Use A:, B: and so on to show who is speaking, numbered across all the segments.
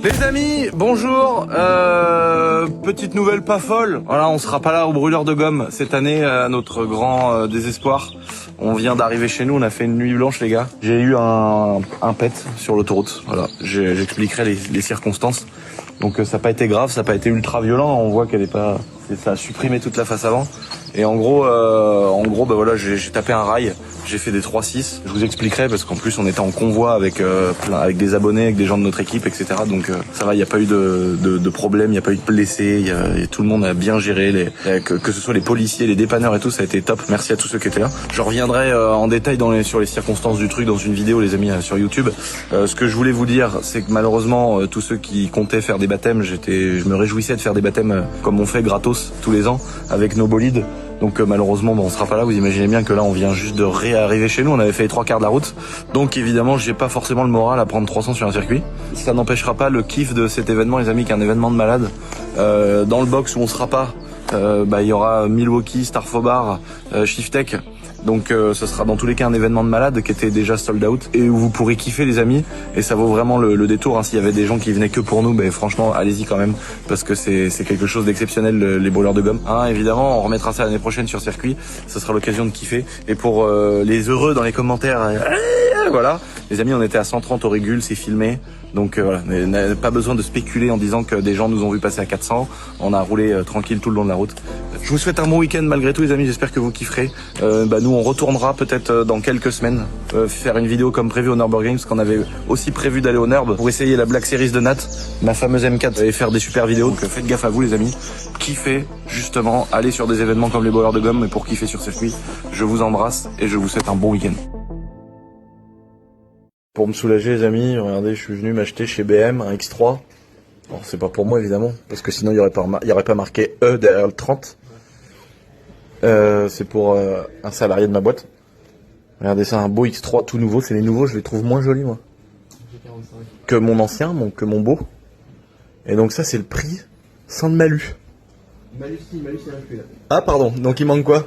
A: Les amis, bonjour. Petite nouvelle pas folle. Voilà, on sera pas là au brûleur de gomme cette année, à notre grand désespoir. On vient d'arriver chez nous, on a fait une nuit blanche les gars. J'ai eu un pet sur l'autoroute. Voilà, j'expliquerai les circonstances. Donc ça n'a pas été grave, ça n'a pas été ultra violent. On voit qu'elle est pas, ça a supprimé toute la face avant. Et en gros, bah voilà, j'ai tapé un rail. J'ai fait des 3-6. Je vous expliquerai parce qu'en plus on était en convoi avec avec des abonnés, avec des gens de notre équipe, etc. Donc ça va, il n'y a pas eu de problème, il n'y a pas eu de blessés. Tout le monde a bien géré, que ce soit les policiers, les dépanneurs et tout, ça a été top. Merci à tous ceux qui étaient là. Je reviendrai en détail sur les circonstances du truc dans une vidéo, les amis, sur YouTube. Ce que je voulais vous dire, c'est que malheureusement, tous ceux qui comptaient faire des baptêmes, je me réjouissais de faire des baptêmes comme on fait gratos tous les ans avec nos bolides. Donc malheureusement on sera pas là, vous imaginez bien que là on vient juste de réarriver chez nous, on avait fait les 3/4 de la route. Donc évidemment j'ai pas forcément le moral à prendre 300 sur un circuit. Ça n'empêchera pas le kiff de cet événement les amis, qui est un événement de malade. Dans le box où on sera pas, il y aura Milwaukee, Starfobar, Shiftek. Donc ce sera dans tous les cas un événement de malade qui était déjà sold out et où vous pourrez kiffer les amis, et ça vaut vraiment le détour. S'il y avait des gens qui venaient que pour nous, franchement allez-y quand même, parce que c'est quelque chose d'exceptionnel, les brûleurs de gomme. Évidemment on remettra ça l'année prochaine sur circuit, ce sera l'occasion de kiffer. Et pour les heureux dans les commentaires, voilà les amis, on était à 130 au régule, c'est filmé. Donc voilà, pas besoin de spéculer en disant que des gens nous ont vu passer à 400. On a roulé tranquille tout le long de la route. Je vous souhaite un bon week-end malgré tout les amis, j'espère que vous kifferez. Nous on retournera peut-être dans quelques semaines faire une vidéo comme prévu au Nürburgring, parce qu'on avait aussi prévu d'aller au Nürb pour essayer la Black Series de Nat, ma fameuse M4, et faire des super vidéos. Donc faites gaffe à vous les amis, kiffez justement, allez sur des événements comme les brûleurs de gomme, mais pour kiffer sur circuit. Je vous embrasse et je vous souhaite un bon week-end. Pour me soulager les amis, regardez, je suis venu m'acheter chez BM un X3. Alors c'est pas pour moi évidemment, parce que sinon il y aurait pas marqué E derrière le 30. C'est pour un salarié de ma boîte. Regardez ça, un beau X3 tout nouveau, c'est les nouveaux, je les trouve moins jolis moi. Que mon ancien, que mon beau. Et donc ça c'est le prix sans de malus.
B: Malus il inclus là.
A: Ah pardon, donc il manque quoi?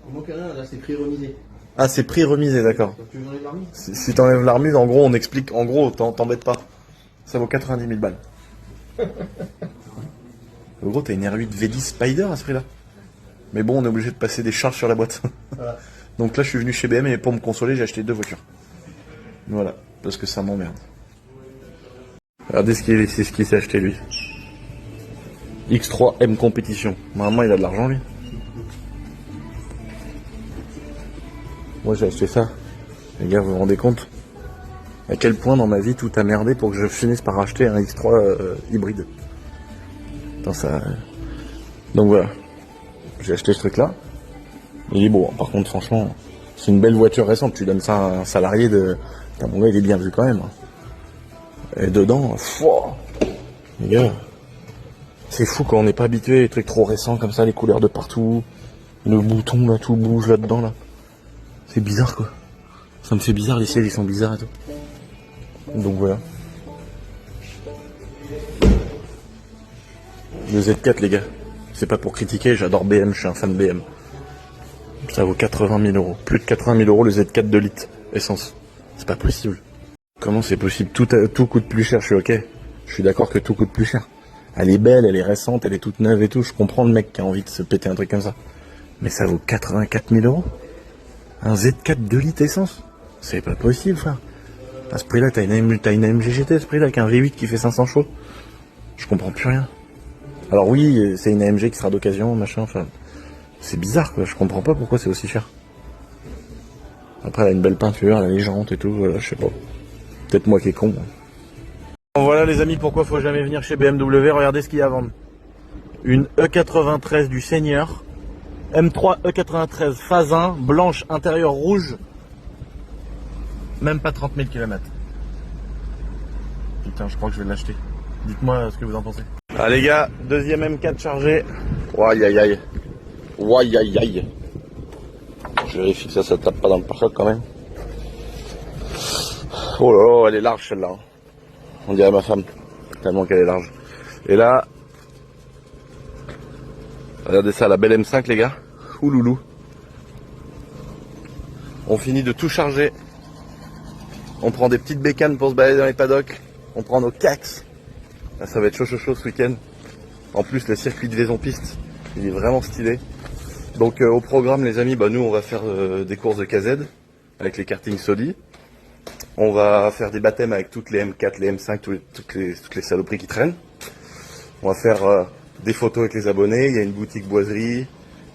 B: Il manque rien, là c'est prix remisé.
A: Ah c'est prix remisé, d'accord.
B: Tu veux enlever la remise?
A: Si t'enlèves la remise, en gros on explique, en gros t'embêtes pas. Ça vaut 90 000 balles. En gros t'as une R8 V10 Spider à ce prix là. Mais bon on est obligé de passer des charges sur la boîte.
B: Voilà.
A: Donc là je suis venu chez BM et pour me consoler j'ai acheté 2 voitures. Voilà, parce que ça m'emmerde. Regardez ce qu'il s'est acheté lui. X3 M Compétition. Normalement il a de l'argent lui. Moi j'ai acheté ça. Les gars, vous vous rendez compte à quel point dans ma vie tout a merdé pour que je finisse par acheter un X3 hybride. Attends, ça... Donc voilà. J'ai acheté ce truc là. Il est beau, hein. Par contre franchement, c'est une belle voiture récente. Tu donnes ça à un salarié de... Putain, mon gars il est bien vu quand même. Et dedans, les gars, c'est fou quand on n'est pas habitué, les trucs trop récents comme ça, les couleurs de partout, le bouton là, tout bouge là-dedans là. C'est bizarre quoi. Ça me fait bizarre, les sièges ils sont bizarres et tout. Donc voilà. Le Z4 les gars. C'est pas pour critiquer, j'adore BM, je suis un fan BM. Ça vaut 80 000 euros. Plus de 80 000 euros le Z4 de litre. Essence. C'est pas possible. Comment c'est possible? Tout coûte plus cher, je suis ok. Je suis d'accord que tout coûte plus cher. Elle est belle, elle est récente, elle est toute neuve et tout. Je comprends le mec qui a envie de se péter un truc comme ça. Mais ça vaut 84 000 euros? Un Z4 2 litres essence? C'est pas possible, frère. À ce prix-là, t'as une AMG GT à ce prix-là, avec un V8 qui fait 500 chevaux. Je comprends plus rien. Alors oui, c'est une AMG qui sera d'occasion, machin, enfin... C'est bizarre, quoi. Je comprends pas pourquoi c'est aussi cher. Après, elle a une belle peinture, elle a les jantes et tout, voilà, je sais pas. Peut-être moi qui est con. Bon, voilà les amis, pourquoi faut jamais venir chez BMW. Regardez ce qu'il y a à vendre. Une E93 du Seigneur. M3 E93 phase 1, blanche, intérieur rouge. Même pas 30 000 km. Putain, je crois que je vais l'acheter. Dites-moi ce que vous en pensez. Ah les gars, deuxième M4 chargé. Aïe aïe aïe. Aïe aïe aïe. Je vérifie que ça tape pas dans le pare-choc quand même. Oh là là, elle est large celle-là. Hein. On dirait ma femme, tellement qu'elle est large. Et là, regardez ça, la belle M5 les gars. Ouloulou. On finit de tout charger. On prend des petites bécanes pour se balader dans les paddocks. On prend nos cax. Là, ça va être chaud ce week-end. En plus, le circuit de Vaison-Piste, il est vraiment stylé. Donc au programme, les amis, nous on va faire des courses de KZ avec les kartings Sodi. On va faire des baptêmes avec toutes les M4, les M5, toutes les saloperies qui traînent. On va faire des photos avec les abonnés. Il y a une boutique boiserie.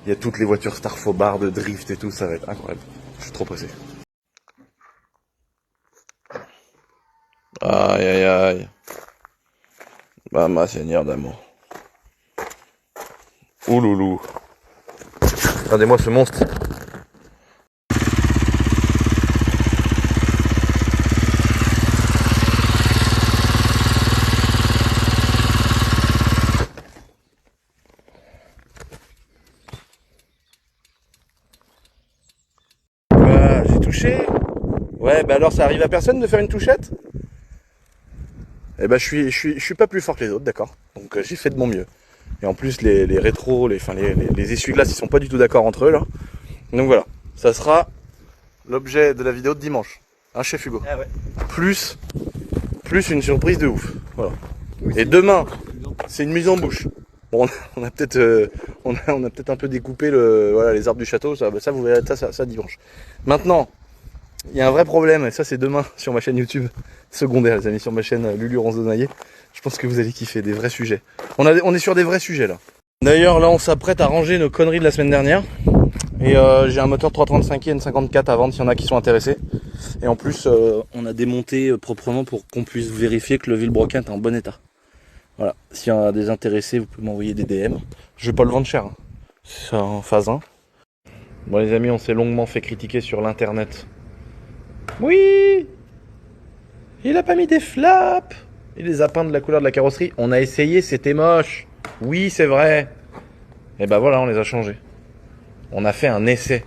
A: Il y a toutes les voitures Starfobar de drift et tout. Ça va être incroyable. Je suis trop pressé. Aïe aïe aïe. Bah ma seigneur d'amour. Ouloulou. Regardez-moi ce monstre. J'ai touché. Ouais, alors ça arrive à personne de faire une touchette? Eh je suis pas plus fort que les autres, d'accord. Donc j'ai fait de mon mieux. Et en plus les rétros, les essuie-glaces, ils sont pas du tout d'accord entre eux là. Donc voilà, ça sera l'objet de la vidéo de dimanche. Hein, chef Hugo?
B: Ah ouais.
A: Plus une surprise de ouf. Voilà. Et demain, c'est une mise en bouche. Bon, on a peut-être un peu découpé les arbres du château, ça vous verrez ça dimanche. Maintenant, il y a un vrai problème, et ça c'est demain sur ma chaîne YouTube secondaire, les amis, sur ma chaîne Lulu Ronzonaillé. Je pense que vous allez kiffer, des vrais sujets. On est sur des vrais sujets là. D'ailleurs là on s'apprête à ranger nos conneries de la semaine dernière. Et j'ai un moteur 335 N54 à vendre s'il y en a qui sont intéressés. Et en plus on a démonté proprement pour qu'on puisse vérifier que le vilebrequin est en bon état. Voilà, s'il y en a des intéressés, vous pouvez m'envoyer des DM. Je vais pas le vendre cher, hein. C'est en phase 1. Bon les amis, on s'est longuement fait critiquer sur l'internet. Oui, il a pas mis des flaps et les a peints de la couleur de la carrosserie. On a essayé, c'était moche. Oui, c'est vrai. Et voilà, on les a changés. On a fait un essai.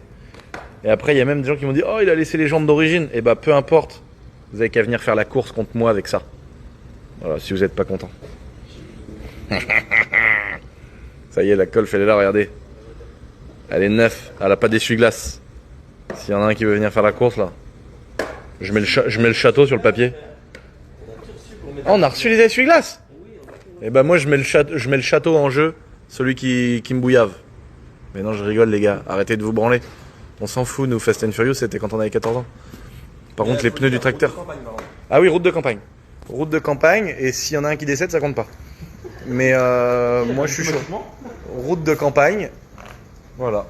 A: Et après, il y a même des gens qui m'ont dit, oh, il a laissé les jantes d'origine. Et peu importe. Vous avez qu'à venir faire la course contre moi avec ça. Voilà, si vous n'êtes pas content. Ça y est, la Golf, elle est là, regardez. Elle est neuve, elle a pas d'essuie-glace. S'il y en a un qui veut venir faire la course là, je mets le château sur le papier. Oh, on a reçu les essuie-glaces. Et moi je mets le château en jeu, celui qui me bouillave. Mais non, je rigole les gars, arrêtez de vous branler. On s'en fout, nous, Fast and Furious, c'était quand on avait 14 ans. Par contre, les pneus du tracteur. Ah oui, route de campagne. Route de campagne, et s'il y en a un qui décède, ça compte pas. Mais moi je suis chaud. Route de campagne. Voilà.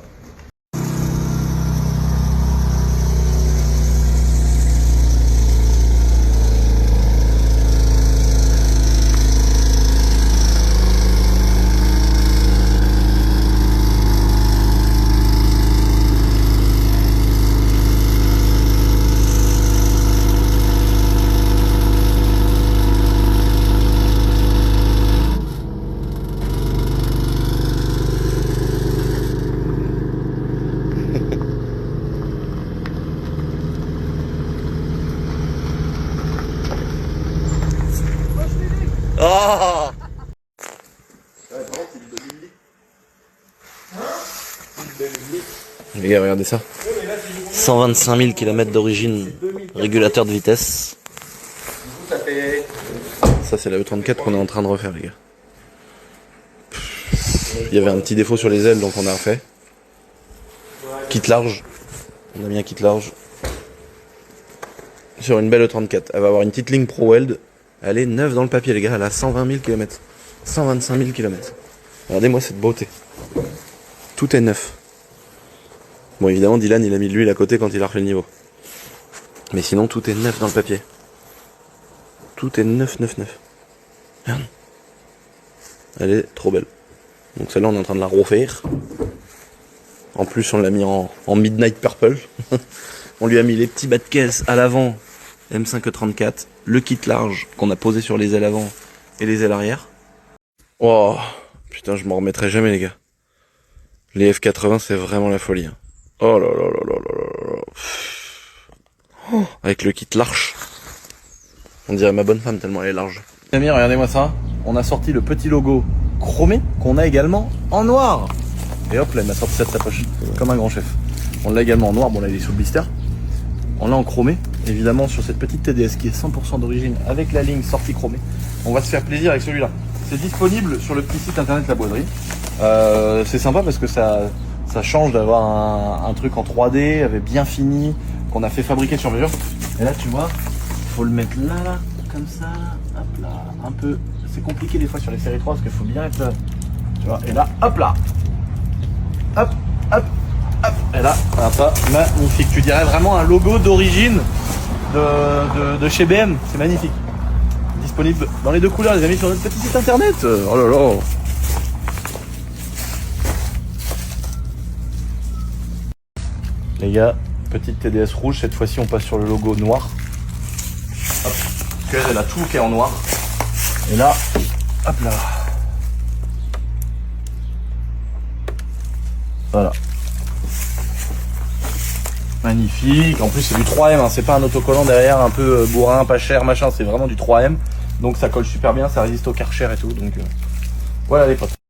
A: Oh les gars, regardez ça. 125 000 km d'origine, régulateur de vitesse. Ça c'est la E34 qu'on est en train de refaire les gars. Il y avait un petit défaut sur les ailes donc on a refait. Kit large. On a mis un kit large. Sur une belle E34. Elle va avoir une petite ligne Pro Weld. Elle est neuve dans le papier les gars, elle a 120 000 km. 125 000 km. Regardez-moi cette beauté. Tout est neuf. Bon évidemment Dylan il a mis de l'huile à côté quand il a refait le niveau. Mais sinon tout est neuf dans le papier. Tout est neuf. Regarde. Elle est trop belle. Donc celle-là on est en train de la refaire. En plus on l'a mis en Midnight Purple. On lui a mis les petits bas de caisse à l'avant M5E34, le kit large qu'on a posé sur les ailes avant et les ailes arrière. Oh putain, je m'en remettrai jamais les gars. Les F80 c'est vraiment la folie. Hein. Oh là là là là là là. Oh, avec le kit large. On dirait ma bonne femme tellement elle est large. Les amis, regardez-moi ça. On a sorti le petit logo chromé qu'on a également en noir. Et hop là, il m'a sorti ça de sa poche, comme un grand chef. On l'a également en noir, bon là il est sous le blister. On l'a en chromé évidemment sur cette petite TDS qui est 100% d'origine avec la ligne sortie chromée. On va se faire plaisir avec celui-là. C'est disponible sur le petit site internet La Boiserie. C'est sympa parce que ça change d'avoir un truc en 3D, avec bien fini, qu'on a fait fabriquer sur mesure. Et là tu vois, faut le mettre là, comme ça, hop là, un peu. C'est compliqué des fois sur les séries 3 parce qu'il faut bien être, tu vois, et là, hop là, hop, hop, hop, et là, ça, magnifique. Tu dirais vraiment un logo d'origine de chez BM, c'est magnifique. Disponible dans les deux couleurs, les amis, sur notre petit site internet. Oh là là. Les gars, petite TDS rouge, cette fois-ci on passe sur le logo noir. Hop, parce qu'elle a tout qui est en noir. Et là, hop là. Voilà. Magnifique. En plus c'est du 3M, hein. C'est pas un autocollant derrière un peu bourrin, pas cher, machin. C'est vraiment du 3M. Donc ça colle super bien, ça résiste au Karcher et tout. Donc voilà les potes.